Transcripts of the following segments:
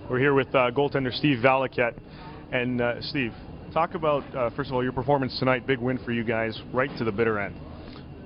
We're here with goaltender Steve Valiquette. And Steve, talk about, first of all, your performance tonight. Big win for you guys, right to the bitter end.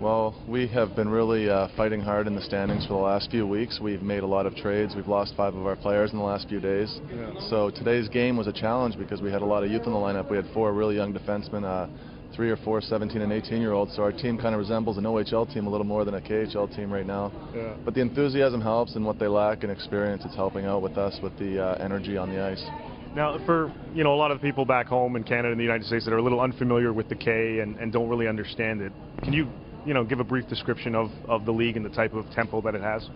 Well, we have been really fighting hard in the standings for the last few weeks. We've made a lot of trades. We've lost 5 of our players in the last few days. Yeah. So today's game was a challenge because we had a lot of youth in the lineup. We had 4 really young defensemen, 3 or 4 17 and 18-year-olds. So our team kind of resembles an OHL team a little more than a KHL team right now. Yeah. But the enthusiasm helps, and what they lack in experience, it's helping out with us with the energy on the ice. Now, for a lot of people back home in Canada and the United States that are a little unfamiliar with the K and don't really understand it, can you give a brief description of the league and the type of tempo that it has?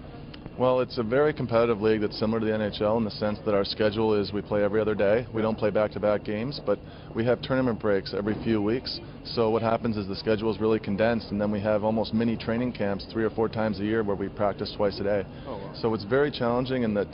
Well, it's a very competitive league that's similar to the NHL in the sense that our schedule is we play every other day. We don't play back-to-back games, but we have tournament breaks every few weeks. So what happens is the schedule is really condensed, and then we have almost mini training camps 3 or 4 times a year where we practice twice a day. Oh, wow. So it's very challenging in that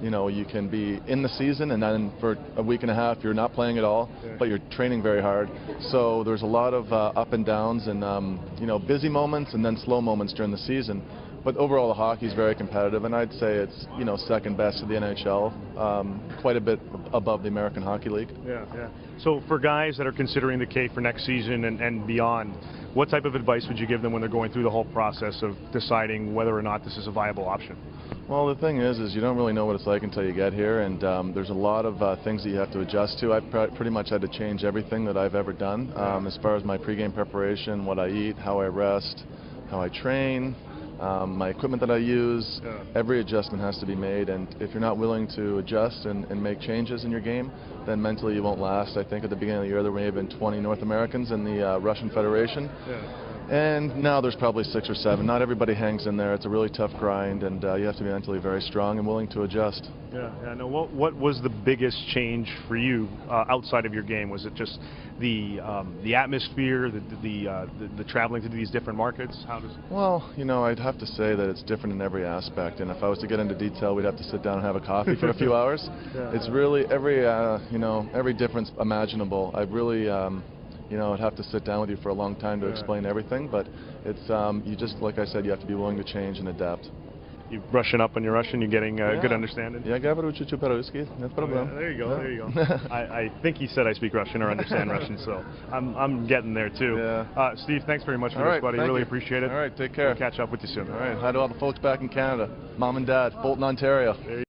you can be in the season, and then for a week and a half you're not playing at all, but you're training very hard. So there's a lot of up and downs and busy moments and then slow moments during the season. But overall, the hockey is very competitive, and I'd say it's second best to the NHL, quite a bit above the American Hockey League. Yeah, yeah. So for guys that are considering the K for next season and beyond, what type of advice would you give them when they're going through the whole process of deciding whether or not this is a viable option? Well, the thing is you don't really know what it's like until you get here, and there's a lot of things that you have to adjust to. I've pretty much had to change everything that I've ever done, as far as my pregame preparation, what I eat, how I rest, how I train. My equipment that I use, every adjustment has to be made, and if you're not willing to adjust and make changes in your game, then mentally you won't last. I think at the beginning of the year there may have been 20 North Americans in the Russian Federation, and now there's probably 6 or 7. Not everybody hangs in there. It's a really tough grind, and you have to be mentally very strong and willing to adjust. Yeah, yeah. No, what was the biggest change for you outside of your game? Was it just the atmosphere, the traveling to these different markets? How does? Well, I'd have to say that it's different in every aspect, and if I was to get into detail, we'd have to sit down and have a coffee for a few hours. It's really every difference imaginable. I've really I'd have to sit down with you for a long time to explain everything, but it's you just, like I said, you have to be willing to change and adapt. You're brushing up on your Russian. You're getting a good understanding. Yeah, говорю чуть-чуть по-русски. No problem. There you go. There you go. I think he said I speak Russian or understand Russian, so I'm getting there too. Yeah. Steve, thanks very much for this, buddy. Really appreciate it. All right, take care. We'll catch up with you soon. All right. Hi to all the folks back in Canada, Mom and Dad, Bolton, Ontario.